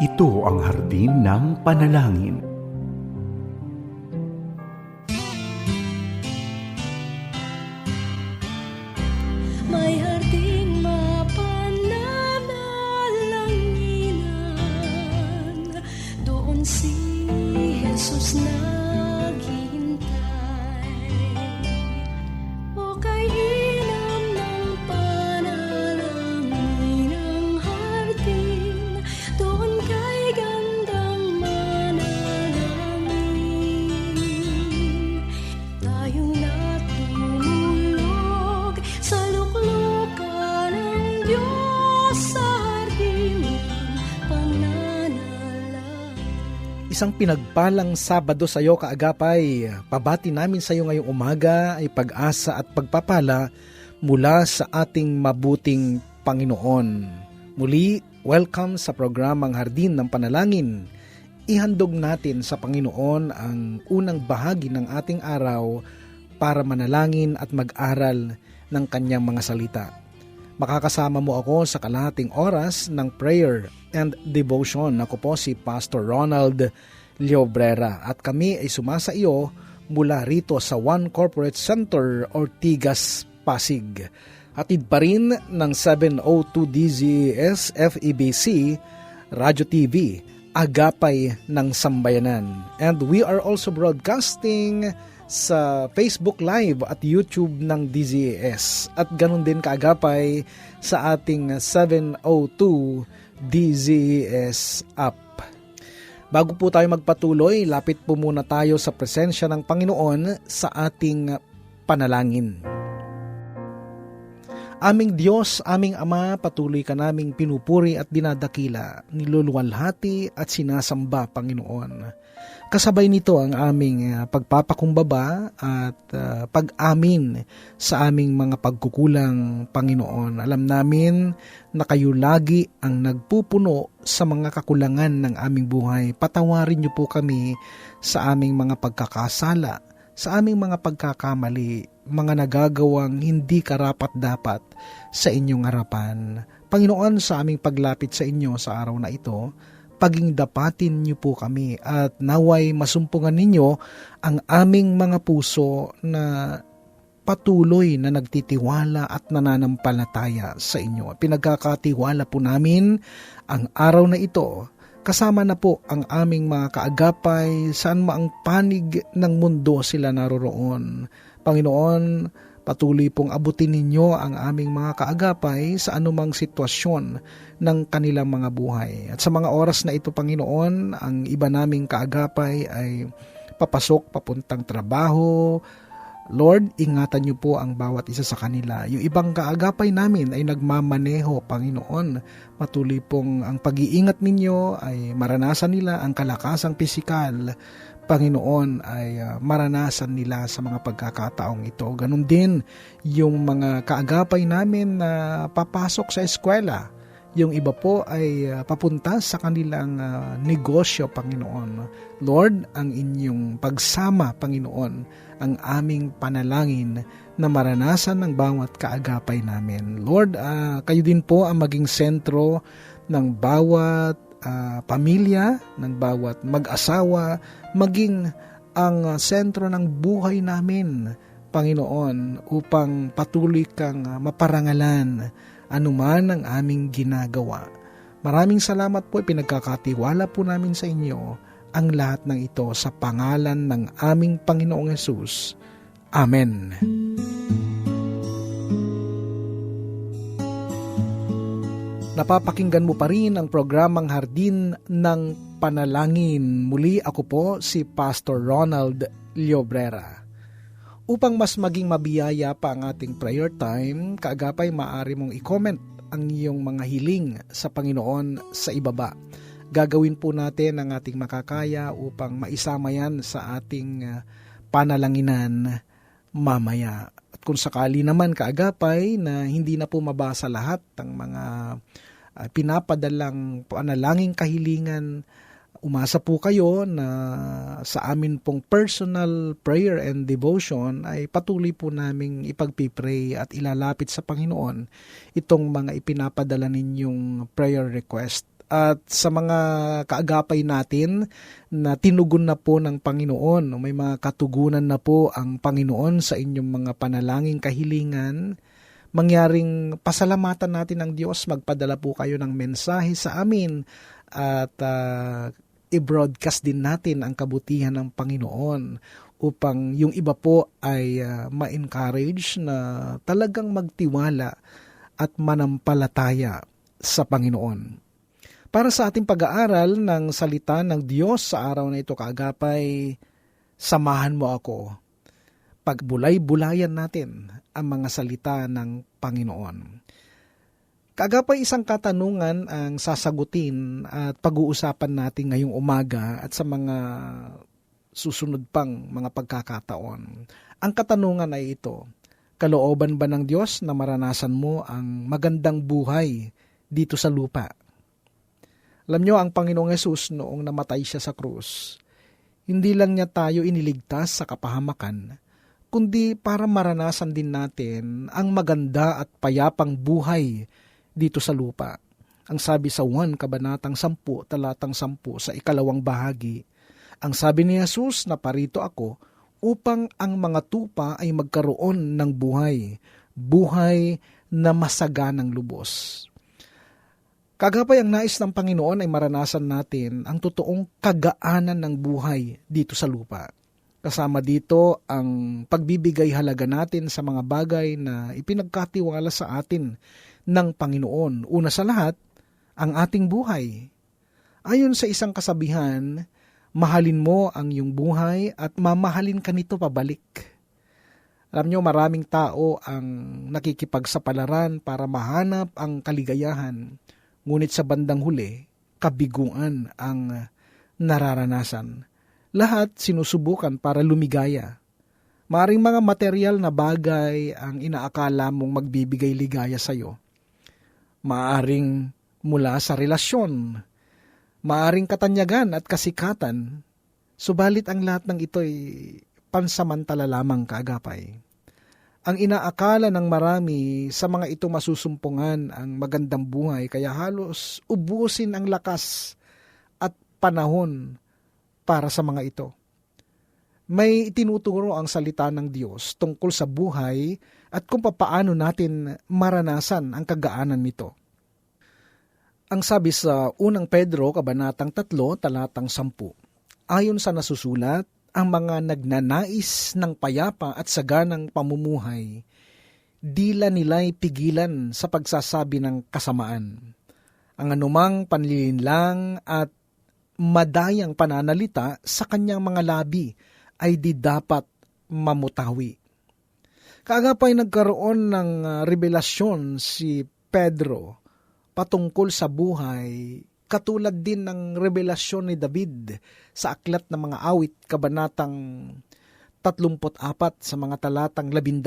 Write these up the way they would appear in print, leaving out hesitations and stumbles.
Ito ang hardin ng panalangin. May harding mapananalanginan, doon si Jesus naghihintay. O kay inam ng panalangin ng hardin, doon kay gandang manalangin. Tayong natutulog sa luklukan ng Diyos sa hardin ng pananalangin. Isang pinagpalang Sabado sa iyo kaagapay. Pabati namin sa iyo ngayong umaga ay pag-asa at pagpapala mula sa ating mabuting Panginoon. Muli, welcome sa programang Hardin ng Panalangin. Ihandog natin sa Panginoon ang unang bahagi ng ating araw para manalangin at mag-aral ng kanyang mga salita. Makakasama mo ako sa kalahating oras ng prayer and devotion. Ako po si Pastor Ronald Llobrera at kami ay sumasa iyo mula rito sa One Corporate Center, Ortigas, Pasig. Hatid pa rin ng 702 DZS FEBC Radio TV, Agapay ng Sambayanan. And we are also broadcasting sa Facebook Live at YouTube ng DZS at ganun din kaagapay sa ating 702 DZS app. Bago po tayo magpatuloy, lapit po muna tayo sa presensya ng Panginoon sa ating panalangin. Aming Diyos, aming Ama, patuloy ka naming pinupuri at dinadakila, niluluwalhati at sinasamba, Panginoon. Kasabay nito ang aming pagpapakumbaba at pag-amin sa aming mga pagkukulang, Panginoon. Alam namin na kayo lagi ang nagpupuno sa mga kakulangan ng aming buhay. Patawarin niyo po kami sa aming mga pagkakasala, sa aming mga pagkakamali, mga nagagawang hindi karapat-dapat sa inyong harapan. Panginoon, sa aming paglapit sa inyo sa araw na ito, paging dapatin niyo po kami at naway masumpungan ninyo ang aming mga puso na patuloy na nagtitiwala at nananampalataya sa inyo. Pinagkakatiwala po namin ang araw na ito. Kasama na po ang aming mga kaagapay saan maang panig ng mundo sila naroroon. Panginoon, patuloy pong abutin ninyo ang aming mga kaagapay sa anumang sitwasyon ng kanilang mga buhay. At sa mga oras na ito, Panginoon, ang iba naming kaagapay ay papasok, papuntang trabaho. Lord, ingatan niyo po ang bawat isa sa kanila. Yung ibang kaagapay namin ay nagmamaneho, Panginoon. Patuloy pong ang pag-iingat ninyo ay maranasan nila ang kalakasang pisikal, Panginoon, ay maranasan nila sa mga pagkakataong ito. Ganun din yung mga kaagapay namin na papasok sa eskwela. Yung iba po ay papunta sa kanilang negosyo, Panginoon. Lord, ang inyong pagsama, Panginoon, ang aming panalangin na maranasan ng bawat kaagapay namin. Lord, kayo din po ang maging sentro ng bawat pamilya, ng bawat mag-asawa, maging ang sentro ng buhay namin, Panginoon, upang patuloy kang maparangalan anuman ang aming ginagawa. Maraming salamat po, pinagkakatiwala po namin sa inyo ang lahat ng ito sa pangalan ng aming Panginoong Hesus. Amen. Napapakinggan mo pa rin ang programang Hardin ng Panalangin. Muli ako po si Pastor Ronald Llobrera. Upang mas maging mabiyaya pa ang ating prayer time, kaagapay maaari mong i-comment ang iyong mga hiling sa Panginoon sa ibaba. Gagawin po natin ang ating makakaya upang maisama yan sa ating panalanginan mamaya. At kung sakali naman kaagapay na hindi na po mabasa lahat ng mga pinapadalang panalangin kahilingan, umasa po kayo na sa amin pong personal prayer and devotion ay patuloy po naming ipagpipray at ilalapit sa Panginoon itong mga ipinapadala ninyong prayer request. at sa mga kaagapay natin na tinugon na po ng Panginoon. May mga katugunan na po ang Panginoon sa inyong mga panalangin kahilingan. Mangyaring pasalamatan natin ang Diyos, magpadala po kayo ng mensahe sa amin at i-broadcast din natin ang kabutihan ng Panginoon upang yung iba po ay ma-encourage na talagang magtiwala at manampalataya sa Panginoon. Para sa ating pag-aaral ng salita ng Diyos sa araw na ito kaagapay, samahan mo ako. Pagbulay-bulayan natin ang mga salita ng Panginoon. Kaagapay, isang katanungan ang sasagutin at pag-uusapan natin ngayong umaga at sa mga susunod pang mga pagkakataon. Ang katanungan ay ito: kalooban ba ng Diyos na maranasan mo ang magandang buhay dito sa lupa? Alam nyo, ang Panginoong Hesus noong namatay siya sa krus, hindi lang niya tayo iniligtas sa kapahamakan, kundi para maranasan din natin ang maganda at payapang buhay dito sa lupa. Ang sabi sa 1 Kabanatang 10, talatang 10 sa 2 bahagi, ang sabi ni Jesus na parito ako upang ang mga tupa ay magkaroon ng buhay na masaganang lubos. Kagapay, ang nais ng Panginoon ay maranasan natin ang totoong kagaanan ng buhay dito sa lupa. Kasama dito ang pagbibigay halaga natin sa mga bagay na ipinagkatiwala sa atin ng Panginoon. Una sa lahat, ang ating buhay. Ayon sa isang kasabihan, mahalin mo ang iyong buhay at mamahalin ka nito pabalik. Alam nyo, maraming tao ang nakikipagsapalaran para mahanap ang kaligayahan. Ngunit sa bandang huli, kabiguan ang nararanasan. Lahat sinusubukan para lumigaya. Maaring mga material na bagay ang inaakala mong magbibigay ligaya sa iyo. Maaring mula sa relasyon, maaring katanyagan at kasikatan, subalit ang lahat ng ito ay pansamantala lamang kaagapay. Ang inaakala ng marami sa mga ito masusumpungan ang magandang buhay, kaya halos ubusin ang lakas at panahon para sa mga ito. May itinuturo ang salita ng Diyos tungkol sa buhay at kung papaano natin maranasan ang kagaanan nito. Ang sabi sa 1 Pedro, Kabanatang 3, talatang 10, ayon sa nasusulat, ang mga nagnanais ng payapa at saganang pamumuhay, dila nila'y pigilan sa pagsasabi ng kasamaan. Ang anumang panlilinlang at madayang pananalita sa kanyang mga labi ay di dapat mamutawi. Kaagapay, nagkaroon ng revelasyon si Pedro patungkol sa buhay, katulad din ng revelasyon ni David sa Aklat ng Mga Awit, Kabanatang 34 sa mga talatang 12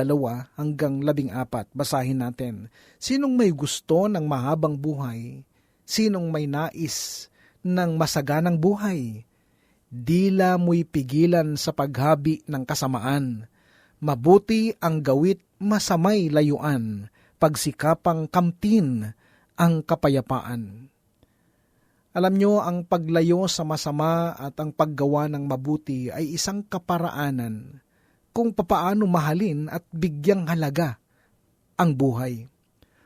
hanggang 14. Basahin natin. Sinong may gusto ng mahabang buhay? Sinong may nais ng masaganang buhay? Dila mo'y pigilan sa paghabi ng kasamaan. Mabuti ang gawit, masamay layuan. Pagsikapang kamtin ang kapayapaan. Alam nyo, ang paglayo sa masama at ang paggawa ng mabuti ay isang kaparaanan kung papaano mahalin at bigyang halaga ang buhay.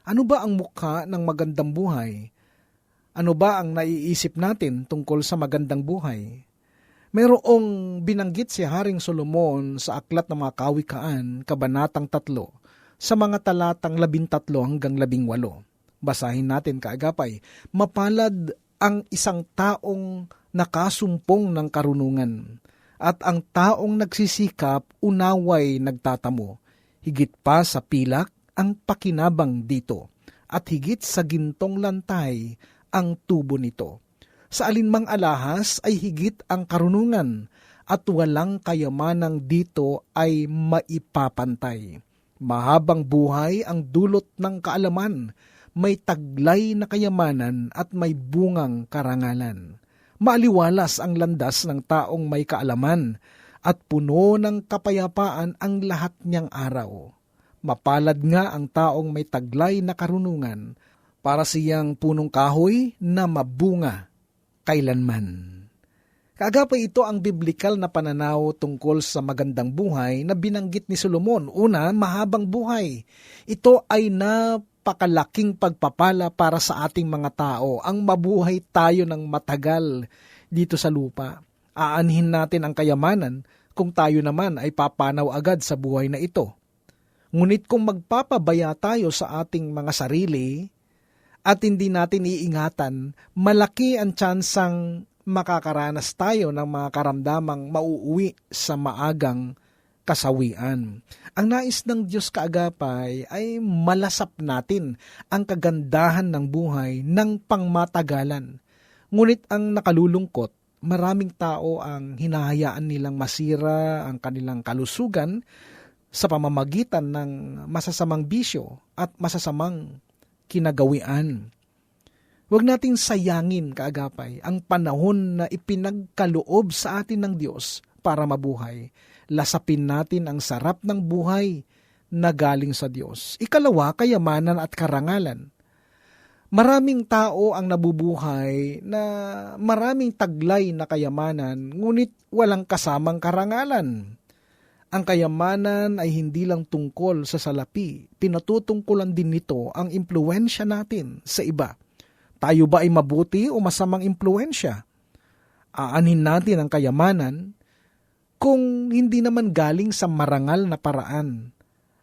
Ano ba ang mukha ng magandang buhay? Ano ba ang naiisip natin tungkol sa magandang buhay? Mayroong binanggit si Haring Solomon sa Aklat ng Mga Kawikaan, Kabanatang 3, sa mga talatang 13 hanggang 18. Basahin natin kaagapay. Mapalad ang isang taong nakasumpong ng karunungan, at ang taong nagsisikap unaway nagtatamo. Higit pa sa pilak ang pakinabang dito, at higit sa gintong lantay ang tubo nito. Sa alinmang alahas ay higit ang karunungan, at walang kayamanang dito ay maipapantay. Mahabang buhay ang dulot ng kaalaman, may taglay na kayamanan at may bungang karangalan. Maaliwalas ang landas ng taong may kaalaman at puno ng kapayapaan ang lahat niyang araw. Mapalad nga ang taong may taglay na karunungan, para siyang punong kahoy na mabunga kailanman. Kaagapay, ito ang biblikal na pananaw tungkol sa magandang buhay na binanggit ni Solomon. Una, mahabang buhay. Ito ay napakalaking pagpapala para sa ating mga tao. Ang mabuhay tayo ng matagal dito sa lupa. Aanhin natin ang kayamanan kung tayo naman ay papanaw agad sa buhay na ito. Ngunit kung magpapabaya tayo sa ating mga sarili at hindi natin iingatan, malaki ang tsansang makakaranas tayo ng mga karamdamang mauuwi sa maagang kasawian. Ang nais ng Diyos kaagapay ay malasap natin ang kagandahan ng buhay ng pangmatagalan. Ngunit ang nakalulungkot, maraming tao ang hinahayaan nilang masira ang kanilang kalusugan sa pamamagitan ng masasamang bisyo at masasamang kinagawian. Huwag nating sayangin, kaagapay, ang panahon na ipinagkaloob sa atin ng Diyos para mabuhay. Lasapin natin ang sarap ng buhay na galing sa Diyos. Ikalawa, kayamanan at karangalan. Maraming tao ang nabubuhay na maraming taglay na kayamanan, ngunit walang kasamang karangalan. Ang kayamanan ay hindi lang tungkol sa salapi, pinatutungkulan din nito ang impluwensya natin sa iba. Tayo ba ay mabuti o masamang impluwensya? Aanhin natin ang kayamanan kung hindi naman galing sa marangal na paraan.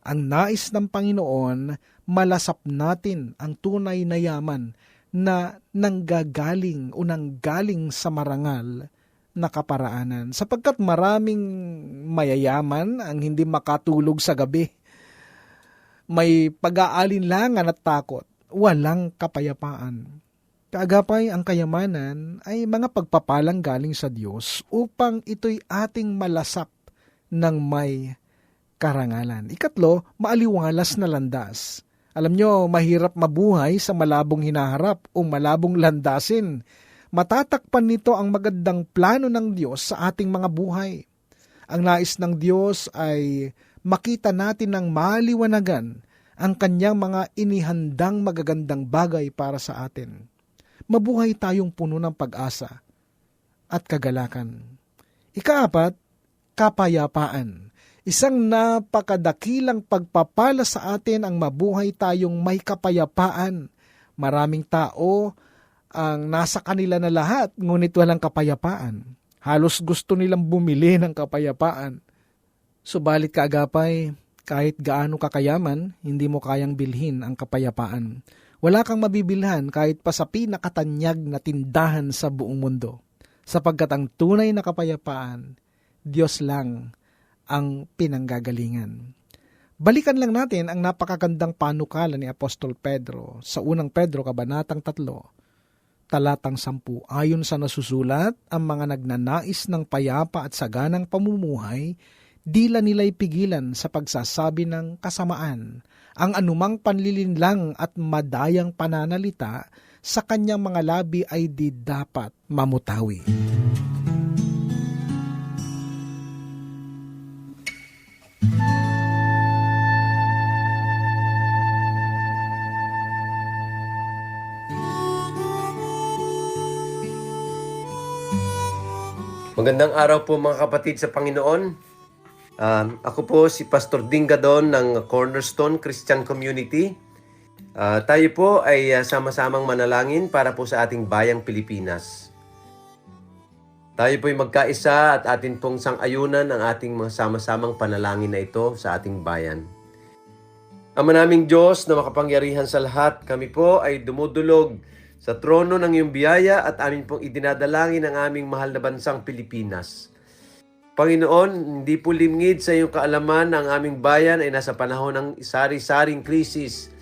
Ang nais ng Panginoon, malasap natin ang tunay na yaman na nanggagaling o nanggaling sa marangal na kaparaanan. Sapagkat maraming mayayaman ang hindi makatulog sa gabi. May pag-aalinlangan at takot, walang kapayapaan. Kaagapay, ang kayamanan ay mga pagpapalang galing sa Diyos upang ito'y ating malasap ng may karangalan. Ikatlo, maaliwalas na landas. Alam nyo, mahirap mabuhay sa malabong hinaharap o malabong landasin. Matatakpan nito ang magandang plano ng Diyos sa ating mga buhay. Ang nais ng Diyos ay makita natin ng maliwanagan ang kanyang mga inihandang magagandang bagay para sa atin. Mabuhay tayong puno ng pag-asa at kagalakan. Ikaapat, kapayapaan. Isang napakadakilang pagpapala sa atin ang mabuhay tayong may kapayapaan. Maraming tao ang nasa kanila na lahat, ngunit walang kapayapaan. Halos gusto nilang bumili ng kapayapaan. Subalit kaagapay, kahit gaano kakayaman, hindi mo kayang bilhin ang kapayapaan. Wala kang mabibilhan kahit pa sa pinakatanyag na tindahan sa buong mundo. Sapagkat ang tunay na kapayapaan, Diyos lang ang pinanggagalingan. Balikan lang natin ang napakagandang panukala ni Apostol Pedro sa unang Pedro, kabanatang 3, talatang 10. Ayon sa nasusulat, ang mga nagnanais ng payapa at saganang pamumuhay, dila nila'y pigilan sa pagsasabi ng kasamaan, ang anumang panlilinlang at madayang pananalita sa kanyang mga labi ay di dapat mamutawi. Magandang araw po mga kapatid sa Panginoon. Ako po si Pastor Dingadon ng Cornerstone Christian Community. Tayo po ay sama-samang manalangin para po sa ating bayang Pilipinas. Tayo po ay magkaisa at atin pong sang-ayunan ang ating mga sama-samang panalangin na ito sa ating bayan. Ama naming Diyos na makapangyarihan sa lahat, kami po ay dumudulog sa trono ng iyong biyaya at amin pong idinadalangin ang aming mahal na bansang Pilipinas. Panginoon, hindi po lingid sa iyong kaalaman na ang aming bayan ay nasa panahon ng sari-saring krisis.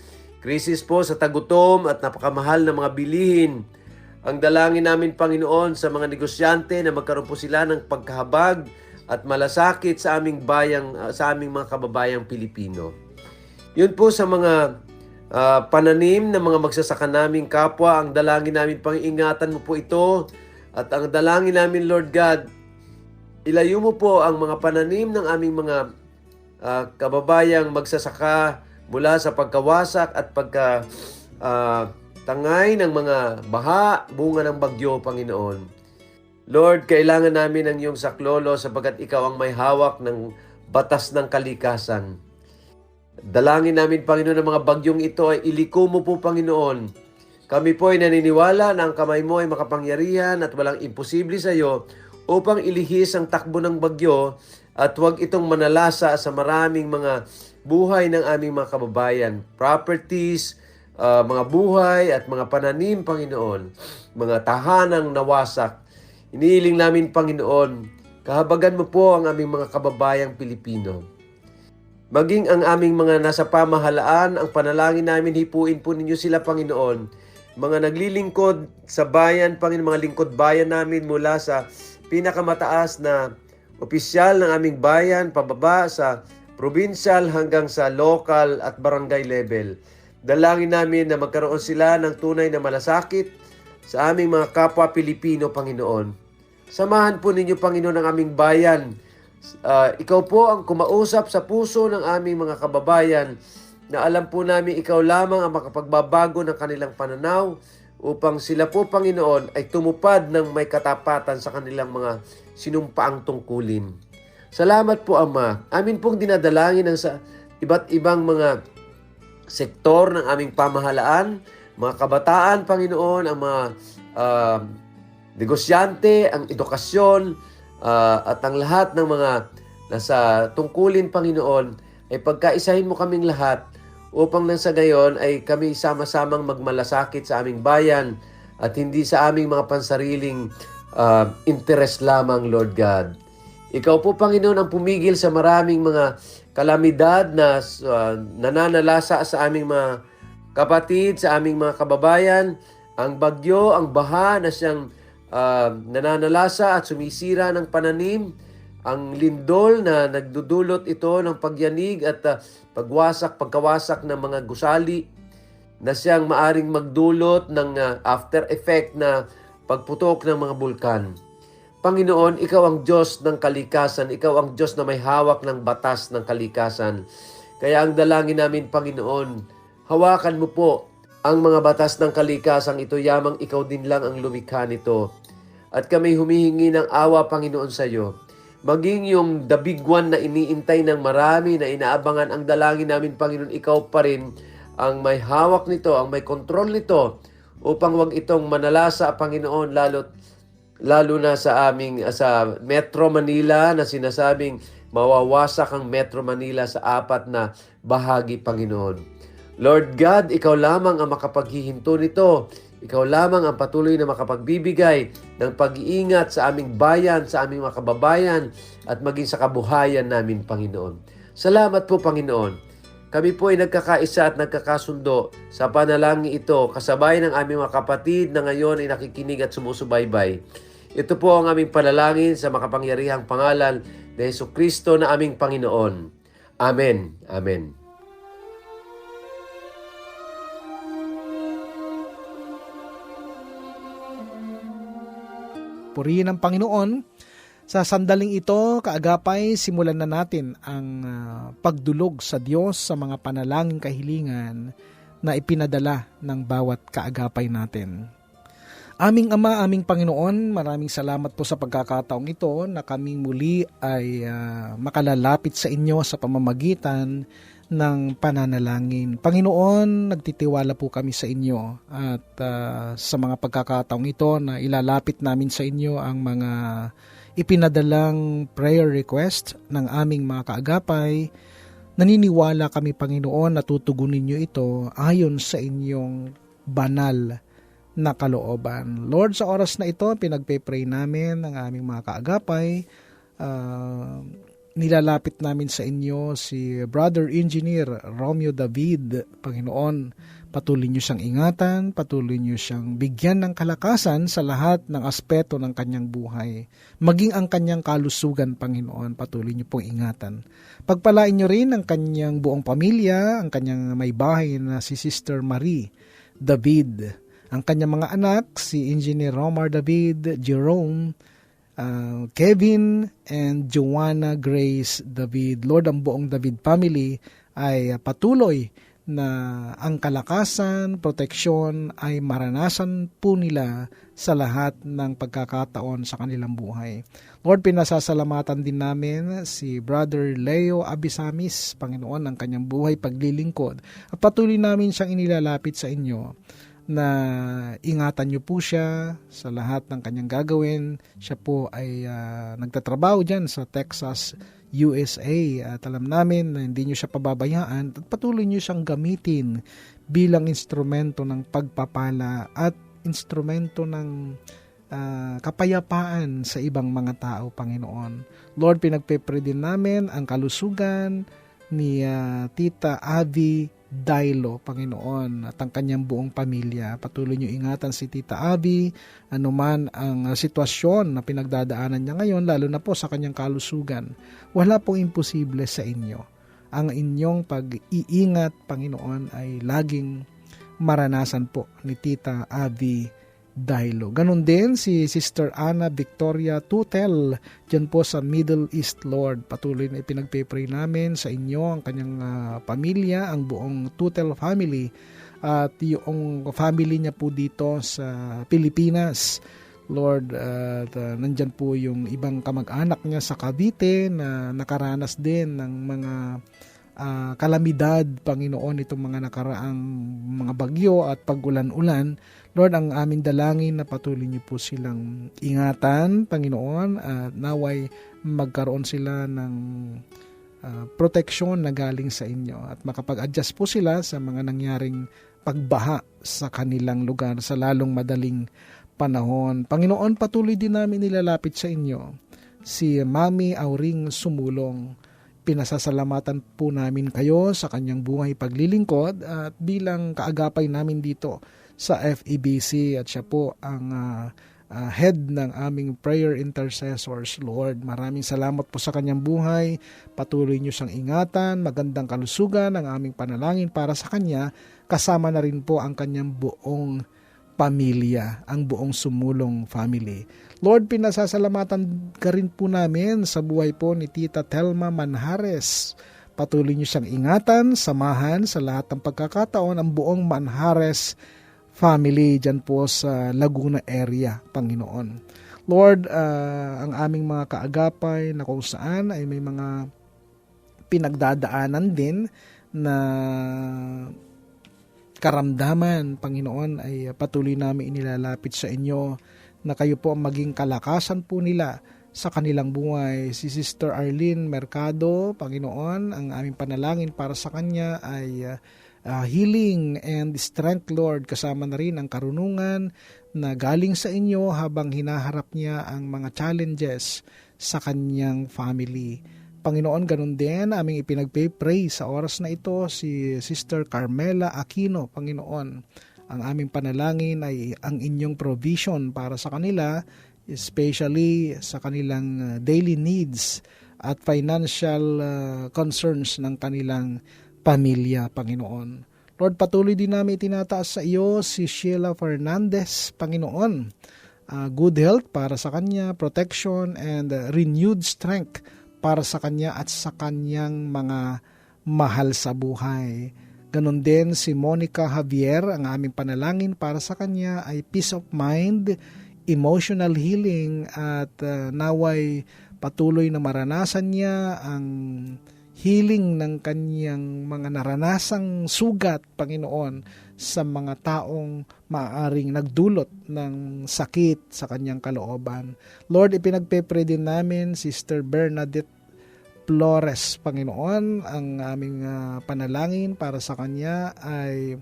Krisis po sa tagutom at napakamahal na mga bilihin. Ang dalangin namin, Panginoon, sa mga negosyante na magkaroon po sila ng pagkahabag at malasakit sa aming mga kababayang Pilipino. Yun po sa mga pananim ng mga magsasaka naming kapwa, ang dalangin namin, Pangingatan mo po ito. At ang dalangin namin, Lord God, ilayo mo po ang mga pananim ng aming mga kababayang magsasaka mula sa pagkawasak at tangay ng mga baha, bunga ng bagyo, Panginoon. Lord, kailangan namin ang iyong saklolo sapagkat ikaw ang may hawak ng batas ng kalikasan. Dalangin namin, Panginoon, ang mga bagyong ito ay iliko mo po, Panginoon. Kami po ay naniniwala na ang kamay mo ay makapangyarihan at walang imposible sa iyo upang ilihis ang takbo ng bagyo at huwag itong manalasa sa maraming mga buhay ng aming mga kababayan, properties, mga buhay at mga pananim, Panginoon, mga tahanang nawasak. Iniiling namin, Panginoon, kahabagan mo po ang aming mga kababayang Pilipino. Maging ang aming mga nasa pamahalaan, ang panalangin namin, hipuin po ninyo sila, Panginoon. Mga naglilingkod sa bayan, Panginoon, mga lingkod bayan namin mula sa pinakamataas na opisyal ng aming bayan, pababa sa provincial hanggang sa local at barangay level. Dalangin namin na magkaroon sila ng tunay na malasakit sa aming mga kapwa Pilipino, Panginoon. Samahan po ninyo, Panginoon, ang aming bayan. Ikaw po ang kumausap sa puso ng aming mga kababayan na alam po namin ikaw lamang ang makapagbabago ng kanilang pananaw upang sila po, Panginoon, ay tumupad ng may katapatan sa kanilang mga sinumpaang tungkulin. Salamat po, Ama. Amin pong dinadalangin ang sa iba't ibang mga sektor ng aming pamahalaan, mga kabataan, Panginoon, ang mga negosyante, ang edukasyon, at ang lahat ng mga nasa tungkulin, Panginoon, ay pagkaisahin mo kaming lahat upang nang sa gayon ay kami sama-samang magmalasakit sa aming bayan at hindi sa aming mga pansariling interest lamang, Lord God. Ikaw po, Panginoon, ang pumigil sa maraming mga kalamidad na nananalasa sa aming mga kapatid, sa aming mga kababayan, ang bagyo, ang baha na siyang nananalasa at sumisira ng pananim, ang lindol na nagdudulot ito ng pagyanig at pagkawasak ng mga gusali na siyang maaring magdulot ng after effect na pagputok ng mga bulkan. Panginoon, ikaw ang Diyos ng kalikasan, ikaw ang Diyos na may hawak ng batas ng kalikasan. Kaya ang dalangin namin, Panginoon, hawakan mo po ang mga batas ng kalikasan ito, yamang ikaw din lang ang lumikha nito. At kami humihingi ng awa, Panginoon, sa iyo. Maging yung the big one na iniintay ng marami, na inaabangan ang dalangin namin, Panginoon, ikaw pa rin ang may hawak nito, ang may kontrol nito, upang wag itong manalasa, Panginoon, lalo na sa Metro Manila na sinasabing mawawasak ang Metro Manila sa 4 na bahagi, Panginoon. Lord God, ikaw lamang ang makapaghihinto nito. Ikaw lamang ang patuloy na makapagbibigay ng pag-iingat sa aming bayan, sa aming mga kababayan, at maging sa kabuhayan namin, Panginoon. Salamat po, Panginoon. Kami po ay nagkakaisa at nagkakasundo sa panalangin ito, kasabay ng aming mga kapatid na ngayon ay nakikinig at sumusubaybay. Ito po ang aming panalangin sa makapangyarihang pangalan ni Jesucristo na aming Panginoon. Amen. Amen. Purihin ang Panginoon. Sa sandaling ito, kaagapay, simulan na natin ang pagdulog sa Diyos sa mga panalangin kahilingan na ipinadala ng bawat kaagapay natin. Aming Ama, aming Panginoon, maraming salamat po sa pagkakataong ito na kaming muli ay makalalapit sa inyo sa pamamagitan ng pananalangin. Panginoon, nagtitiwala po kami sa inyo at sa mga pagkakataong ito na ilalapit namin sa inyo ang mga ipinadalang prayer request ng aming mga kaagapay. Naniniwala kami, Panginoon, na tutugunin niyo ito ayon sa inyong banal na kalooban. Lord, sa oras na ito, pinagpe-pray namin ang aming mga kaagapay. Nilalapit namin sa inyo si Brother Engineer Romeo David. Panginoon, patuloy niyo siyang ingatan, patuloy niyo siyang bigyan ng kalakasan sa lahat ng aspeto ng kanyang buhay. Maging ang kanyang kalusugan, Panginoon, patuloy niyo pong ingatan. Pagpalain niyo rin ang kanyang buong pamilya, ang kanyang may bahay na si Sister Marie David, ang kanyang mga anak, si Engineer Romar David, Jerome, Kevin, and Joanna Grace David. Lord, ang buong David family ay patuloy na ang kalakasan, proteksyon ay maranasan po nila sa lahat ng pagkakataon sa kanilang buhay. Lord, pinasasalamatan din namin si Brother Leo Abisamis, Panginoon, ang kanyang buhay paglilingkod. At patuloy namin siyang inilalapit sa inyo na ingatan niyo po siya sa lahat ng kanyang gagawin. Siya po ay nagtatrabaho dyan sa Texas, USA, at alam namin na hindi niyo siya pababayaan at patuloy niyo siyang gamitin bilang instrumento ng pagpapala at instrumento ng kapayapaan sa ibang mga tao, Panginoon. Lord, pinagpipray din namin ang kalusugan ni Tita Abby Dailo, Panginoon, at ang kanyang buong pamilya. Patuloy niyo ingatan si Tita Abby, anuman ang sitwasyon na pinagdadaanan niya ngayon, lalo na po sa kanyang kalusugan. Wala pong imposible sa inyo. Ang inyong pag-iingat, Panginoon, ay laging maranasan po ni Tita Abby Dailo. Ganon din si Sister Ana Victoria Tutel dyan po sa Middle East, Lord. Patuloy na ipinagpipray namin sa inyo, ang kanyang pamilya, ang buong Tutel family at yung family niya po dito sa Pilipinas. Lord, nandyan po yung ibang kamag-anak niya sa Cavite na nakaranas din ng mga kalamidad, Panginoon, itong mga nakaraang mga bagyo at pag-ulan-ulan. Lord, ang aming dalangin na patuloy niyo po silang ingatan, Panginoon, at naway magkaroon sila ng proteksyon na galing sa inyo at makapag-adjust po sila sa mga nangyaring pagbaha sa kanilang lugar sa lalong madaling panahon. Panginoon, patuloy din namin nilalapit sa inyo si Mami Auring Sumulong. Pinasasalamatan po namin kayo sa kanyang buhay paglilingkod at bilang kaagapay namin dito sa FEBC, at siya po ang head ng aming prayer intercessors. Lord, maraming salamat po sa kanyang buhay. Patuloy niyo siyang ingatan, magandang kalusugan ang aming panalangin para sa kanya, kasama na rin po ang kanyang buong pamilya, ang buong Sumulong family. Lord, pinasasalamatan ka rin po namin sa buhay po ni Tita Telma Manhares. Patuloy niyo siyang ingatan, samahan sa lahat ng pagkakataon ang buong Manhares family dyan po sa Laguna area, Panginoon. Lord, ang aming mga kaagapay na kung saan ay may mga pinagdadaanan din na karamdaman, Panginoon, ay patuloy namin inilalapit sa inyo na kayo po ang maging kalakasan po nila sa kanilang buhay. Si Sister Arlene Mercado, Panginoon, ang aming panalangin para sa kanya ay healing and strength, Lord, kasama na rin ang karunungan na galing sa inyo habang hinaharap niya ang mga challenges sa kanyang family. Panginoon, ganun din aming ipinagpipray sa oras na ito si Sister Carmela Aquino, Panginoon. Ang aming panalangin ay ang inyong provision para sa kanila, especially sa kanilang daily needs at financial concerns ng kanilang pamilya, Panginoon. Lord, patuloy din namin itinataas sa iyo si Sheila Fernandez, Panginoon. Good health para sa kanya, protection and renewed strength para sa kanya at sa kanyang mga mahal sa buhay. Ganon din si Monica Javier, ang aming panalangin para sa kanya ay peace of mind, emotional healing at naway patuloy na maranasan niya ang healing ng kanyang mga naranasang sugat, Panginoon, sa mga taong maaaring nagdulot ng sakit sa kanyang kalooban. Lord, ipinagpipray din namin Sister Bernadette Flores, Panginoon. Ang aming panalangin para sa kanya ay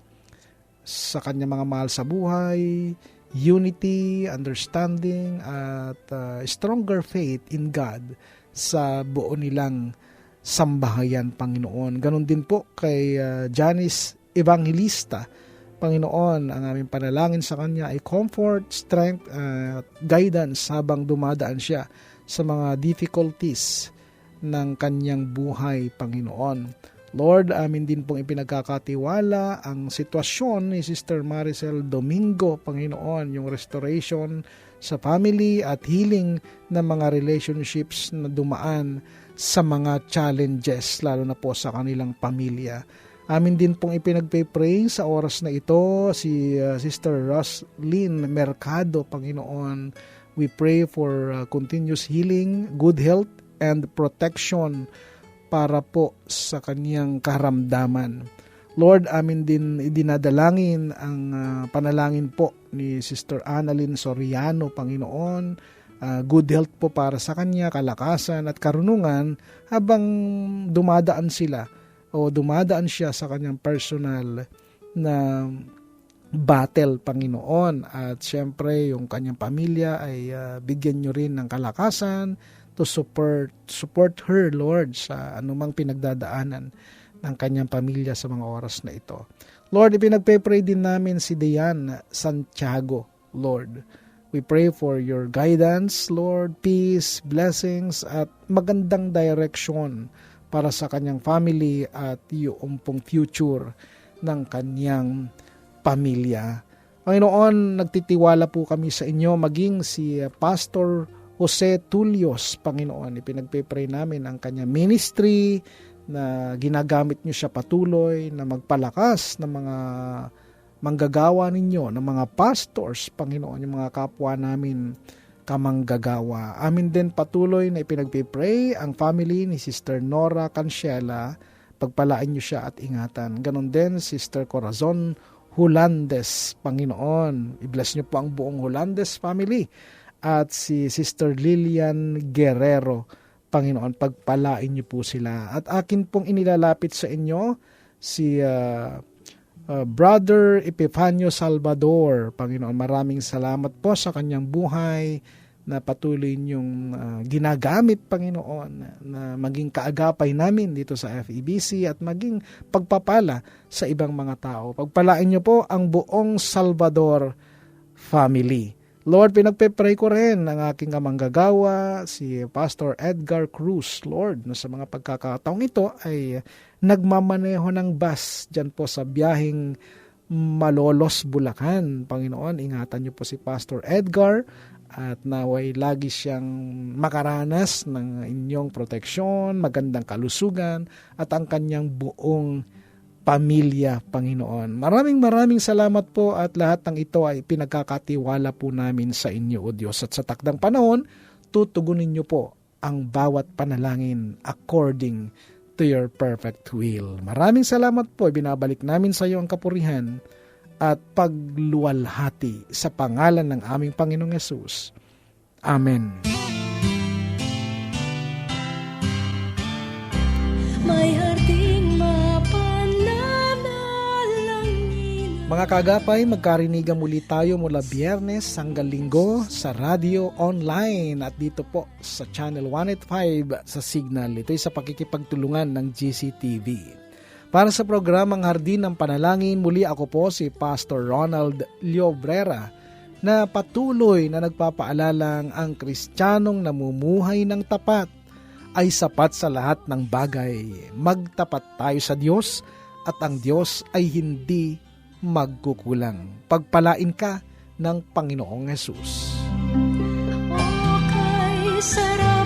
sa kanyang mga mahal sa buhay, unity, understanding, at stronger faith in God sa buo nilang sambahayan, Panginoon. Ganon din po kay Janice Evangelista, Panginoon. Ang aming panalangin sa kanya ay comfort, strength, at guidance habang dumadaan siya sa mga difficulties ng kanyang buhay, Panginoon. Lord, amin din pong ipinagkakatiwala ang sitwasyon ni Sister Maricel Domingo, Panginoon, yung restoration sa family at healing ng mga relationships na dumaan sa mga challenges, lalo na po sa kanilang pamilya. Amin din pong ipinagpe-pray sa oras na ito si Sister Roslyn Mercado, Panginoon. We pray for continuous healing, good health, and protection para po sa kanyang karamdaman. Lord, amin din idinadalangin ang panalangin po ni Sister Annalyn Soriano, Panginoon. Good health po para sa kanya, kalakasan at karunungan habang dumadaan siya sa kanyang personal na battle, Panginoon. At syempre, yung kanyang pamilya ay bigyan nyo rin ng kalakasan to support her, Lord, sa anumang pinagdadaanan ng kanyang pamilya sa mga oras na ito. Lord, ipinagpe-pray din namin si Diane Santiago, Lord. We pray for your guidance, Lord, peace, blessings, at magandang direction para sa kanyang family at yung pong future ng kanyang pamilya. Panginoon, nagtitiwala po kami sa inyo, maging si Pastor Jose Tulios, Panginoon. Ipinagpe-pray namin ang kanyang ministry na ginagamit niyo siya patuloy na magpalakas ng mga manggagawa ninyo, ng mga pastors, Panginoon, yung mga kapwa namin kamanggagawa. Amin din patuloy na ipinagpipray ang family ni Sister Nora Canciela. Pagpalain niyo siya at ingatan. Ganon din, Sister Corazon Hulandes, Panginoon. I-bless niyo po ang buong Hulandes family. At si Sister Lilian Guerrero, Panginoon, pagpalain niyo po sila. At akin pong inilalapit sa inyo si Brother Epifanio Salvador, Panginoon. Maraming salamat po sa kanyang buhay na patuloy niyong ginagamit, Panginoon, na maging kaagapay namin dito sa FEBC at maging pagpapala sa ibang mga tao. Pagpalain niyo po ang buong Salvador family. Lord, pinagpe-pray ko rin ang aking kamanggagawa, si Pastor Edgar Cruz, Lord, na sa mga pagkakataong ito ay nagmamaneho ng bus dyan po sa biyaheng Malolos, Bulacan. Panginoon, ingatan niyo po si Pastor Edgar at naway lagi siyang makaranas ng inyong proteksyon, magandang kalusugan at ang kanyang buong pamilya, Panginoon. Maraming salamat po at lahat ng ito ay pinagkakatiwala po namin sa inyo, O Diyos. At sa takdang panahon, tutugunin niyo po ang bawat panalangin according to your perfect will. Maraming salamat po. Binabalik namin sa iyo ang kapurihan at pagluwalhati sa pangalan ng aming Panginoong Yesus. Amen. May harding Mga kagapay, magkarinigan muli tayo mula Biyernes hanggang Linggo sa radio online at dito po sa Channel 185 sa Signal. Ito'y sa pakikipagtulungan ng GCTV. Para sa programang Hardin ng Panalangin, muli ako po si Pastor Ronald Llobrera na patuloy na nagpapaalalang ang Kristiyanong namumuhay ng tapat ay sapat sa lahat ng bagay. Magtapat tayo sa Diyos at ang Diyos ay hindi magkukulang. Pagpalain ka ng Panginoong Hesus. O kay sarap